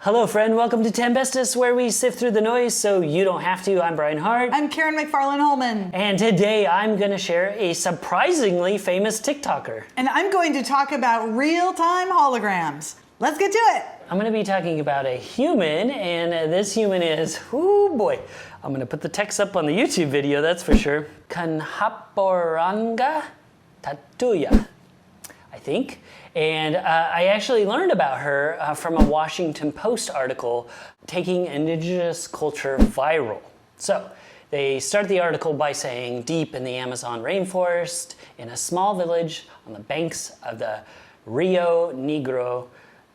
Hello, friend. Welcome to 10 Bestest, where we sift through the noise so you don't have to. I'm Brian Hart. I'm Karen McFarlane-Holman. And today I'm going to share a surprisingly famous TikToker. And I'm going to talk about real-time holograms. Let's get to it. I'm going to be talking about a human, and this human is, oh boy, I'm going to put the text up on the YouTube video, that's for sure. Cunhaporanga Tatuyo, I think. And I actually learned about her from a Washington Post article, taking indigenous culture viral. So they start the article by saying, deep in the Amazon rainforest, in a small village on the banks of the Rio Negro,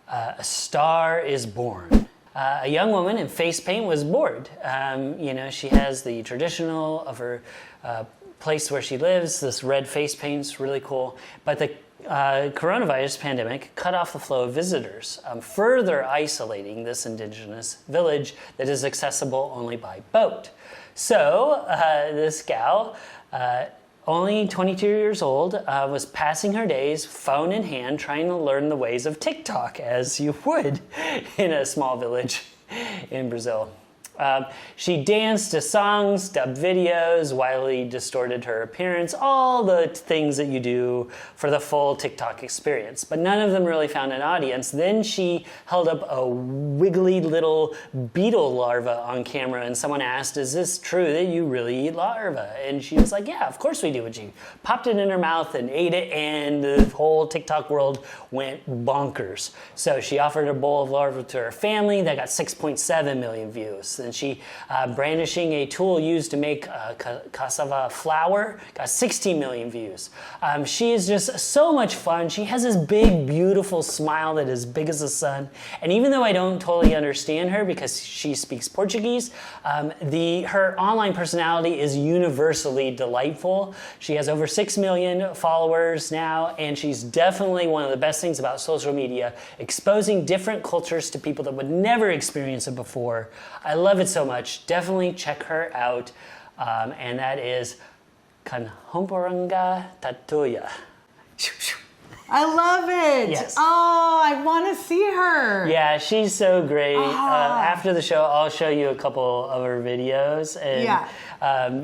a star is born. A young woman in face paint was bored. She has the traditional of her place where she lives, this red face paint's really cool. But the coronavirus pandemic cut off the flow of visitors, further isolating this indigenous village that is accessible only by boat. So this gal, only 22 years old, was passing her days, phone in hand, trying to learn the ways of TikTok, as you would in a small village in Brazil. She danced to songs, dubbed videos, wildly distorted her appearance, all the things that you do for the full TikTok experience. But none of them really found an audience. Then she held up a wiggly little beetle larva on camera, and someone asked, "Is this true that you really eat larvae?" And she was like, "Yeah, of course we do." And she popped it in her mouth and ate it, and the whole TikTok world went bonkers. So she offered a bowl of larvae to her family that got 6.7 million views. And she, brandishing a tool used to make cassava flour, got 16 million views. She is just so much fun. She has this big, beautiful smile that is big as the sun. And even though I don't totally understand her because she speaks Portuguese, her online personality is universally delightful. She has over 6 million followers now, and she's definitely one of the best things about social media, exposing different cultures to people that would never experience it before. I love it so much. Definitely check her out. And that is Cunhaporanga Tatuyo. I love it. Yes. Oh, I want to see her. Yeah, she's so great. After the show, I'll show you a couple of her videos. And,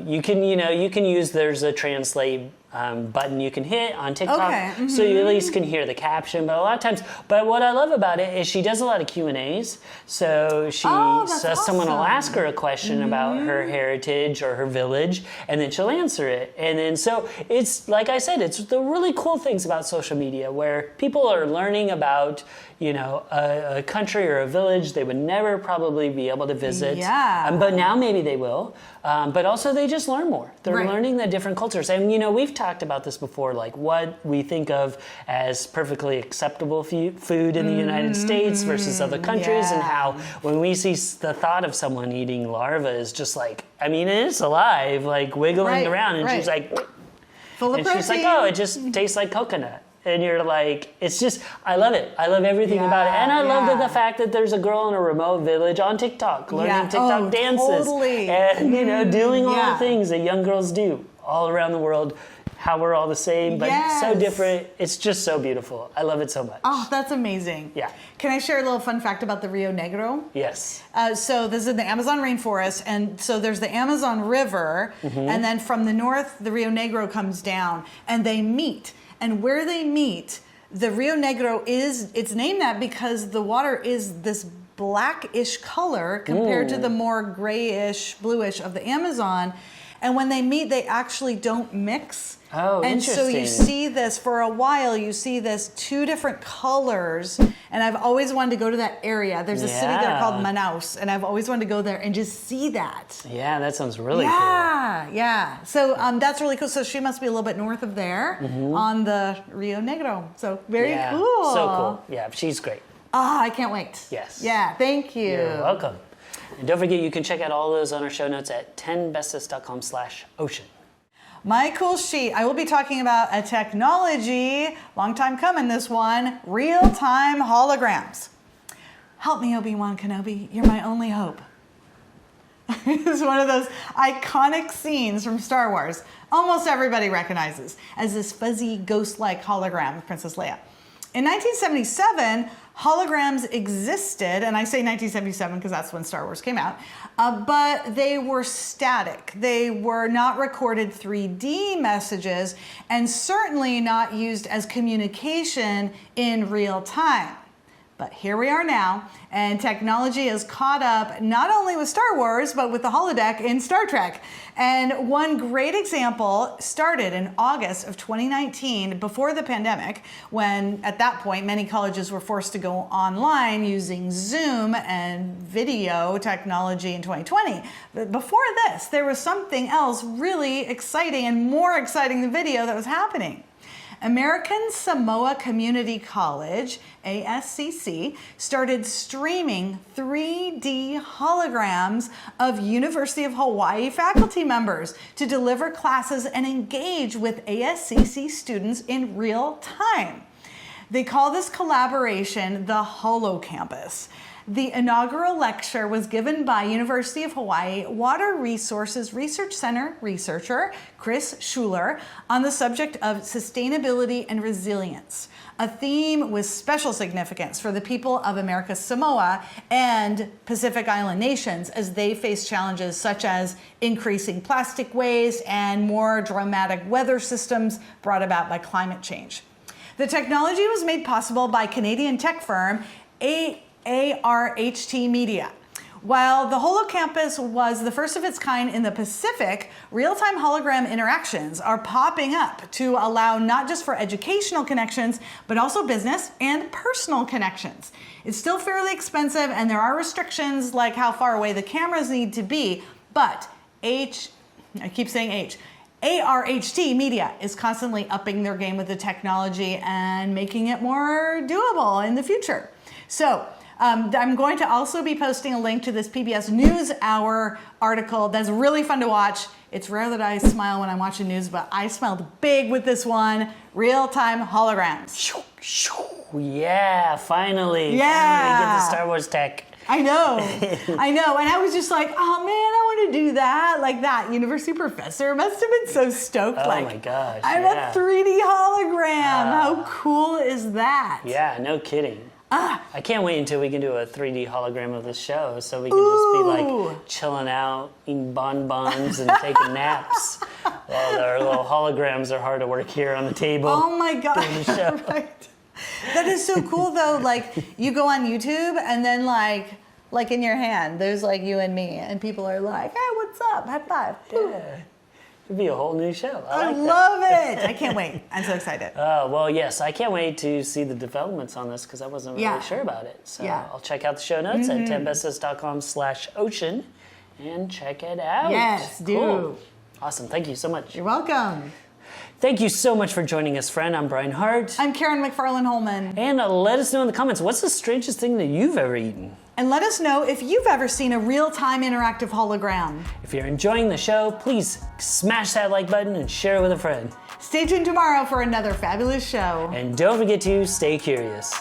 you can use, there's a translate button you can hit on TikTok, so you at least can hear the caption. But a lot of times, what I love about it is she does a lot of Q&As. So someone will ask her a question about her heritage or her village, and then she'll answer it. And then so it's, like I said, it's the really cool things about social media where people are learning about a country or a village they would never probably be able to visit. Yeah. But now maybe they will. But also they just learn more. They're learning the different cultures. And we've talked about this before, like what we think of as perfectly acceptable food in the United States versus other countries, and how when we see the thought of someone eating larvae is just like, it's alive, like wiggling around, and she's like, full of protein. She's like, oh, it just tastes like coconut. And you're like, it's just, I love it. I love everything about it. And I love the fact that there's a girl in a remote village on TikTok learning TikTok dances. Totally. And, doing all the things that young girls do all around the world. How we're all the same, but so different. It's just so beautiful. I love it so much. Oh, that's amazing. Yeah. Can I share a little fun fact about the Rio Negro? Yes. So this is in the Amazon rainforest, and so there's the Amazon River, and then from the north, the Rio Negro comes down, and they meet. And where they meet, the Rio Negro it's named that because the water is this blackish color compared to the more grayish, bluish of the Amazon. And when they meet, they actually don't mix. Oh, and interesting. so you see this, for a while, you see this two different colors. And I've always wanted to go to that area. There's a city there called Manaus, and I've always wanted to go there and just see that. Yeah, that sounds really cool. Yeah. So that's really cool. So she must be a little bit north of there on the Rio Negro. So very cool. So cool. Yeah, she's great. I can't wait. Yes. Yeah, thank you. You're welcome. And don't forget, you can check out all those on our show notes at 10bestest.com/ocean. My cool sheet. I will be talking about a technology, long time coming this one, real-time holograms. Help me, Obi-Wan Kenobi. You're my only hope. It's one of those iconic scenes from Star Wars. Almost everybody recognizes as this fuzzy ghost-like hologram of Princess Leia. In 1977, Holograms existed, and I say 1977 because that's when Star Wars came out, but they were static. They were not recorded 3D messages and certainly not used as communication in real time. But here we are now, and technology has caught up not only with Star Wars, but with the holodeck in Star Trek. And one great example started in August of 2019, before the pandemic, when at that point many colleges were forced to go online using Zoom and video technology in 2020. But before this, there was something else really exciting and more exciting than video that was happening. American Samoa Community College, ASCC, started streaming 3D holograms of University of Hawaii faculty members to deliver classes and engage with ASCC students in real time. They call this collaboration the Holocampus. The inaugural lecture was given by University of Hawaii Water Resources Research Center researcher Chris Schuler on the subject of sustainability and resilience, a theme with special significance for the people of America's Samoa and Pacific Island nations as they face challenges such as increasing plastic waste and more dramatic weather systems brought about by climate change. The technology was made possible by Canadian tech firm ARHT Media. While the Holocampus was the first of its kind in the Pacific, real-time hologram interactions are popping up to allow not just for educational connections, but also business and personal connections. It's still fairly expensive and there are restrictions like how far away the cameras need to be, but ARHT Media is constantly upping their game with the technology and making it more doable in the future. So, I'm going to also be posting a link to this PBS NewsHour article that's really fun to watch. It's rare that I smile when I'm watching news, but I smiled big with this one. Real-time holograms. Yeah, finally. Yeah. Finally get the Star Wars tech. I know. I know. And I was just like, oh man, I want to do that. Like that university professor must have been so stoked. Oh like, my gosh. I'm a 3D hologram. How cool is that? Yeah, no kidding. I can't wait until we can do a 3D hologram of the show so we can just be like chilling out, eating bonbons and taking naps while our little holograms are hard to work here on the table. Oh my God. Doing the show. Right. That is so cool though. Like you go on YouTube and then like in your hand, there's like you and me and people are like, hey, what's up? High five. Yeah. It'd be a whole new show. I love it. I can't wait. I'm so excited. Well, yes, I can't wait to see the developments on this because I wasn't really sure about it. So I'll check out the show notes at bestest.com/ocean and check it out. Yes, do. Cool. Awesome. Thank you so much. You're welcome. Thank you so much for joining us, friend. I'm Brian Hart. I'm Karen McFarland Holman. And let us know in the comments, what's the strangest thing that you've ever eaten? And let us know if you've ever seen a real-time interactive hologram. If you're enjoying the show, please smash that like button and share it with a friend. Stay tuned tomorrow for another fabulous show. And don't forget to stay curious.